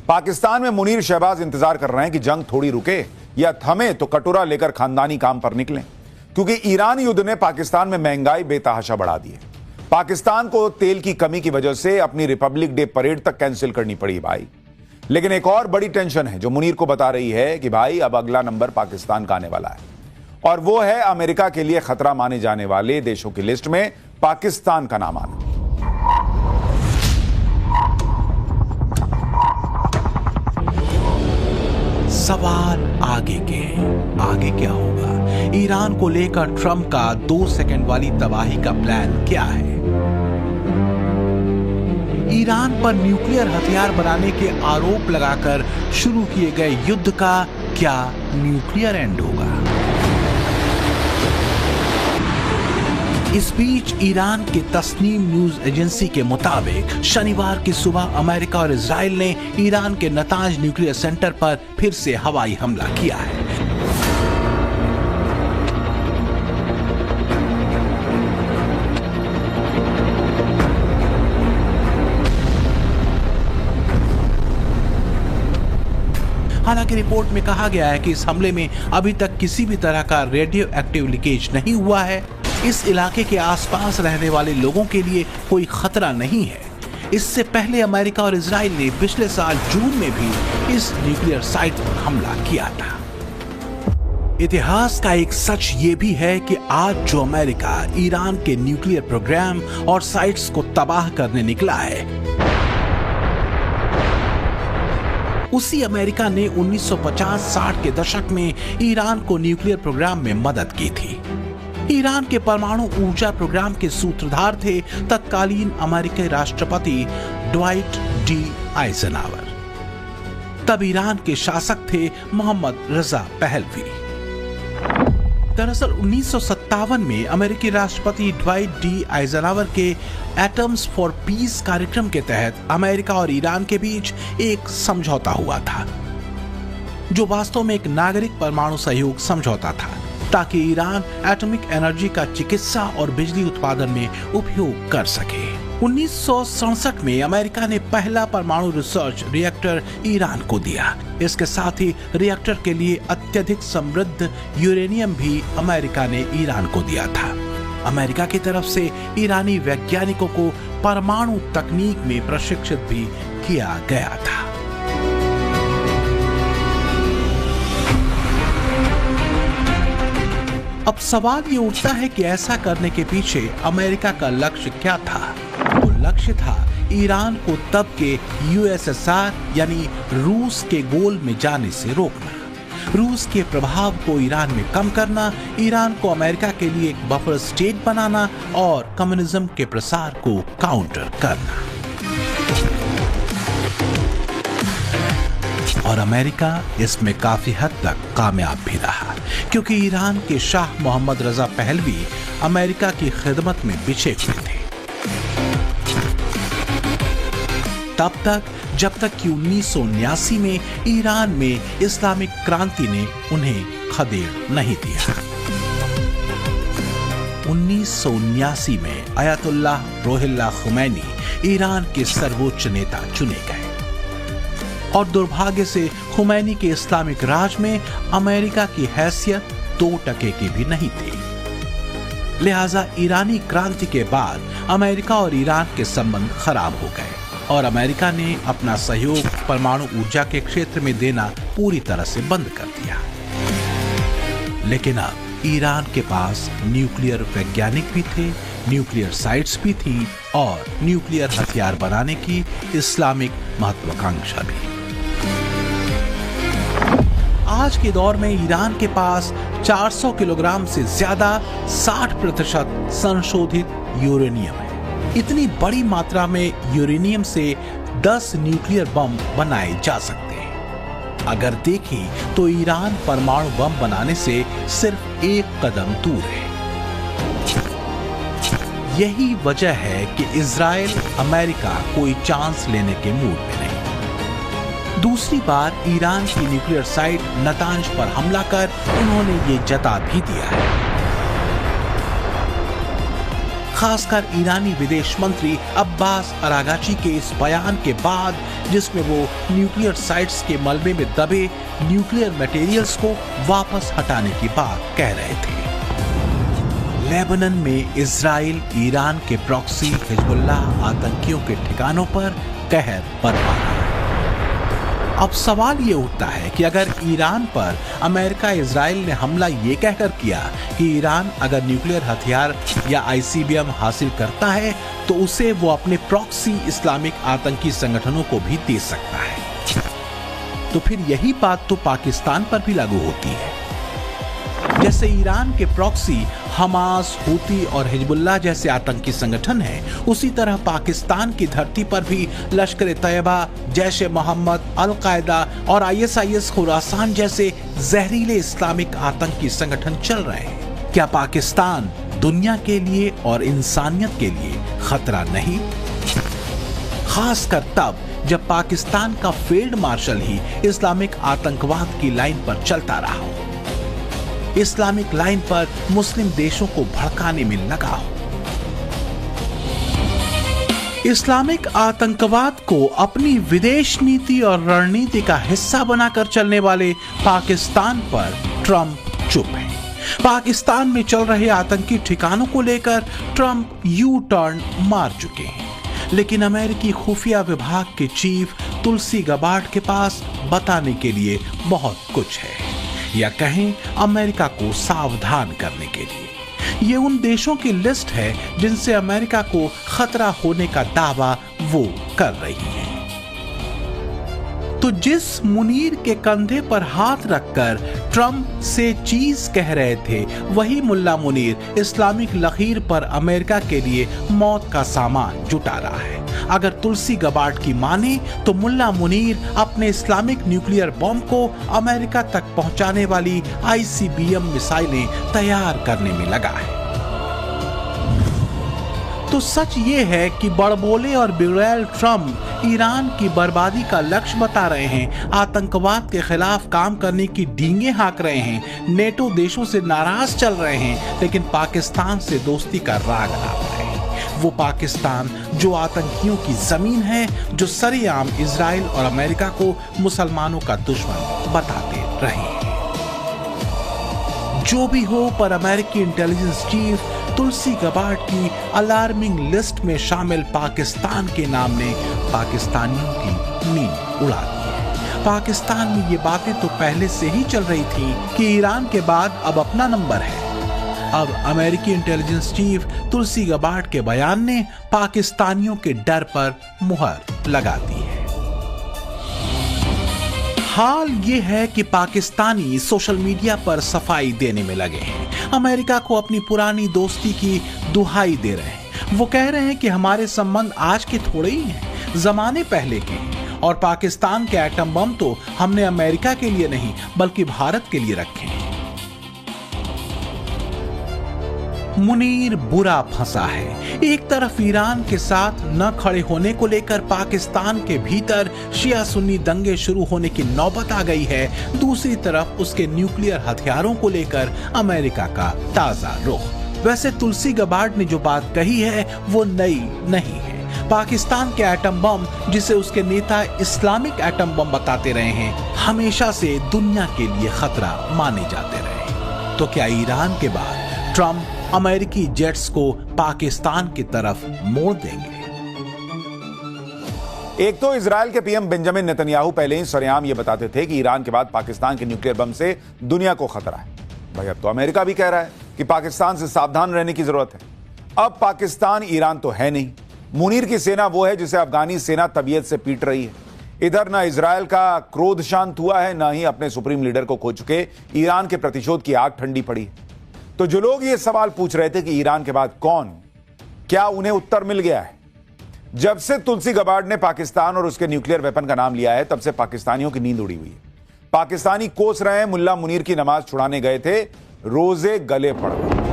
पाकिस्तान में मुनीर शहबाज इंतजार कर रहे हैं कि जंग थोड़ी रुके या थमे तो कटोरा लेकर खानदानी काम पर निकलें, क्योंकि ईरान युद्ध ने पाकिस्तान में महंगाई बेतहाशा बढ़ा दी है। पाकिस्तान को तेल की कमी की वजह से अपनी रिपब्लिक डे परेड तक कैंसिल करनी पड़ी भाई। लेकिन एक और बड़ी टेंशन है जो मुनीर को बता रही है कि भाई अब अगला नंबर पाकिस्तान का आने वाला है, और वो है अमेरिका के लिए खतरा माने जाने वाले देशों की लिस्ट में पाकिस्तान का नाम आना। सवाल आगे के हैं। आगे क्या होगा? ईरान को लेकर ट्रंप का 2 सेकंड वाली तबाही का प्लान क्या है? ईरान पर न्यूक्लियर हथियार बनाने के आरोप लगाकर शुरू किए गए युद्ध का क्या न्यूक्लियर एंड होगा? इस बीच ईरान के तस्नीम न्यूज एजेंसी के मुताबिक शनिवार की सुबह अमेरिका और इजराइल ने ईरान के नतांज न्यूक्लियर सेंटर पर फिर से हवाई हमला किया है। हालांकि रिपोर्ट में कहा गया है कि इस हमले में अभी तक किसी भी तरह का रेडियो एक्टिव लीकेज नहीं हुआ है। इस इलाके के आसपास रहने वाले लोगों के लिए कोई खतरा नहीं है। इससे पहले अमेरिका और इजराइल ने पिछले साल जून में भी इस न्यूक्लियर साइट पर हमला किया था। इतिहास का एक सच ये भी है कि आज जो अमेरिका ईरान के न्यूक्लियर प्रोग्राम और साइट्स को तबाह करने निकला है, उसी अमेरिका ने 1950-60 के दशक में ईरान को न्यूक्लियर प्रोग्राम में मदद की थी। ईरान के परमाणु ऊर्जा प्रोग्राम के सूत्रधार थे तत्कालीन अमेरिकी राष्ट्रपति ड्वाइट डी आइजनहावर। तब ईरान के शासक थे मोहम्मद रजा पहलवी। दरअसल 1957 में अमेरिकी राष्ट्रपति ड्वाइट डी आइजनहावर के एटम्स फॉर पीस कार्यक्रम के तहत अमेरिका और ईरान के बीच एक समझौता हुआ था, जो वास्तव में एक नागरिक परमाणु सहयोग समझौता था, ताकि ईरान एटॉमिक एनर्जी का चिकित्सा और बिजली उत्पादन में उपयोग कर सके। 1967 में अमेरिका ने पहला परमाणु रिसर्च रिएक्टर ईरान को दिया। इसके साथ ही रिएक्टर के लिए अत्यधिक समृद्ध यूरेनियम भी अमेरिका ने ईरान को दिया था। अमेरिका की तरफ से ईरानी वैज्ञानिकों को परमाणु तकनीक में प्रशिक्षित भी किया गया था। अब सवाल ये उठता है कि ऐसा करने के पीछे अमेरिका का लक्ष्य क्या था? वो लक्ष्य था ईरान को तब के यूएसएसआर यानी रूस के गोल में जाने से रोकना, रूस के प्रभाव को ईरान में कम करना, ईरान को अमेरिका के लिए एक बफर स्टेट बनाना और कम्युनिज्म के प्रसार को काउंटर करना। और अमेरिका इसमें काफी हद तक कामयाब भी रहा, क्योंकि ईरान के Shah Mohammad Reza Pahlavi America की खिदमत में बिछे हुए थे तब तक जब तक कि 1979 में ईरान में इस्लामिक क्रांति ने उन्हें खदेड़ नहीं दिया। 1979 में अयतुल्लाह रुहुल्लाह खुमैनी ईरान के सर्वोच्च नेता चुने गए, और दुर्भाग्य से खुमैनी के इस्लामिक राज में अमेरिका की हैसियत 2% की भी नहीं थी। लिहाजा ईरानी क्रांति के बाद अमेरिका और ईरान के संबंध खराब हो गए और अमेरिका ने अपना सहयोग परमाणु ऊर्जा के क्षेत्र में देना पूरी तरह से बंद कर दिया। लेकिन अब ईरान के पास न्यूक्लियर वैज्ञानिक भी थे, न्यूक्लियर साइट्स भी थी और न्यूक्लियर हथियार बनाने की इस्लामिक महत्वाकांक्षा भी। आज के दौर में ईरान के पास 400 किलोग्राम से ज्यादा 60% संशोधित यूरेनियम है। इतनी बड़ी मात्रा में यूरेनियम से 10 न्यूक्लियर बम बनाए जा सकते हैं। अगर देखें तो ईरान परमाणु बम बनाने से सिर्फ एक कदम दूर है। यही वजह है कि इजराइल अमेरिका कोई चांस लेने के मूड में नहीं। दूसरी बार ईरान की न्यूक्लियर साइट नतांज पर हमला कर उन्होंने ये जता भी दिया है। खासकर ईरानी विदेश मंत्री अब्बास अरागाची के इस बयान के बाद, जिसमें वो न्यूक्लियर साइट्स के मलबे में दबे न्यूक्लियर मटेरियल्स को वापस हटाने की बात कह रहे थे। लेबनान में इजराइल ईरान के प्रॉक्सी हिजबुल्लाह आतंकियों के ठिकानों पर कहर बरपा रहा है। अब सवाल ये उठता है कि अगर ईरान पर अमेरिका इजराइल ने हमला ये कहकर किया कि ईरान अगर न्यूक्लियर हथियार या आईसीबीएम हासिल करता है तो उसे वो अपने प्रॉक्सी इस्लामिक आतंकी संगठनों को भी दे सकता है, तो फिर यही बात तो पाकिस्तान पर भी लागू होती है। जैसे ईरान के प्रॉक्सी हमास, हूती और हिजबुल्लाह जैसे आतंकी संगठन हैं, उसी तरह पाकिस्तान की धरती पर भी लश्कर तैयबा, जैश-ए-मोहम्मद, अल-कायदा और आईएसआईएस खुरासान जैसे जहरीले इस्लामिक आतंकी संगठन चल रहे हैं। क्या पाकिस्तान दुनिया के लिए और इंसानियत के लिए खतरा नहीं? खासकर तब जब पाकिस्तान का फील्ड मार्शल ही इस्लामिक आतंकवाद की लाइन पर चलता रहा हो, इस्लामिक लाइन पर मुस्लिम देशों को भड़काने में लगा हो। इस्लामिक आतंकवाद को अपनी विदेश नीति और रणनीति का हिस्सा बनाकर चलने वाले पाकिस्तान पर ट्रंप चुप है। पाकिस्तान में चल रहे आतंकी ठिकानों को लेकर ट्रंप यू टर्न मार चुके हैं, लेकिन अमेरिकी खुफिया विभाग के चीफ तुलसी गबार्ड के पास बताने के लिए बहुत कुछ है, या कहें अमेरिका को सावधान करने के लिए। ये उन देशों की लिस्ट है जिनसे अमेरिका को खतरा होने का दावा वो कर रही है। तो जिस मुनीर के कंधे पर हाथ रखकर ट्रंप से चीज कह रहे थे, वही मुल्ला मुनीर इस्लामिक लकीर पर अमेरिका के लिए मौत का सामान जुटा रहा है। अगर तुलसी गबार्ड की माने तो मुल्ला मुनीर अपने इस्लामिक न्यूक्लियर बॉम्ब को अमेरिका तक पहुंचाने वाली आईसीबीएम मिसाइलें तैयार करने में लगा है। तो सच ये है कि बड़बोले और बिगड़ैल ट्रंप ईरान की बर्बादी का लक्ष्य बता रहे हैं, आतंकवाद के खिलाफ काम करने की डींगे हाँक रहे हैं, नेटो देशों से नाराज चल रहे हैं, लेकिन पाकिस्तान से दोस्ती का राग लाप रहे हैं। वो पाकिस्तान जो आतंकियों की जमीन है, जो सरेआम इजराइल और अमेरिका को मुसलमानों का दुश्मन बताते रहे हैं। जो भी हो, पर अमेरिकी इंटेलिजेंस चीफ तुलसी गबार्ड की अलार्मिंग लिस्ट में शामिल पाकिस्तान के नाम ने पाकिस्तानियों की नींद उड़ा दी है। पाकिस्तान में ये बातें तो पहले से ही चल रही थी कि ईरान के बाद अब अपना नंबर है। अब अमेरिकी इंटेलिजेंस चीफ तुलसी गबार्ड के बयान ने पाकिस्तानियों के डर पर मुहर लगा दी है। हाल ये है कि पाकिस्तानी सोशल मीडिया पर सफाई देने में लगे हैं, अमेरिका को अपनी पुरानी दोस्ती की दुहाई दे रहे हैं। वो कह रहे हैं कि हमारे संबंध आज के थोड़े ही हैं, जमाने पहले के हैं, और पाकिस्तान के एटम बम तो हमने अमेरिका के लिए नहीं बल्कि भारत के लिए रखे हैं। मुनीर बुरा फंसा है। एक तरफ ईरान के साथ न खड़े होने को लेकर पाकिस्तान के भीतर शिया सुन्नी दंगे शुरू होने की नौबत आ गई है, दूसरी तरफ उसके न्यूक्लियर हथियारों को लेकर अमेरिका का ताजा रुख। वैसे तुलसी गबार्ड ने जो बात कही है वो नई नहीं है। पाकिस्तान के एटम बम, जिसे उसके नेता इस्लामिक एटम बम बताते रहे हैं, हमेशा से दुनिया के लिए खतरा माने जाते रहे। तो क्या ईरान के बाद ट्रंप अमेरिकी जेट्स को पाकिस्तान की तरफ मोड़ देंगे? एक तो इजराइल के पीएम बेंजामिन नेतन्याहू पहले ही सरेआम ये बताते थे कि ईरान के बाद पाकिस्तान के न्यूक्लियर बम से दुनिया को खतरा है। भाई अब तो अमेरिका भी कह रहा है कि पाकिस्तान से सावधान रहने की जरूरत है। अब पाकिस्तान ईरान तो है नहीं, मुनीर की सेना वो है जिसे अफगानी सेना तबीयत से पीट रही है। इधर ना इजराइल का क्रोध शांत हुआ है, ना ही अपने सुप्रीम लीडर को खो चुके ईरान के प्रतिशोध की आग ठंडी पड़ी। तो जो लोग ये सवाल पूछ रहे थे कि ईरान के बाद कौन, क्या उन्हें उत्तर मिल गया है? जब से तुलसी गबार्ड ने पाकिस्तान और उसके न्यूक्लियर वेपन का नाम लिया है, तब से पाकिस्तानियों की नींद उड़ी हुई है। पाकिस्तानी कोस रहे हैं मुल्ला मुनीर की नमाज छुड़ाने गए थे, रोजे गले पड़ गए।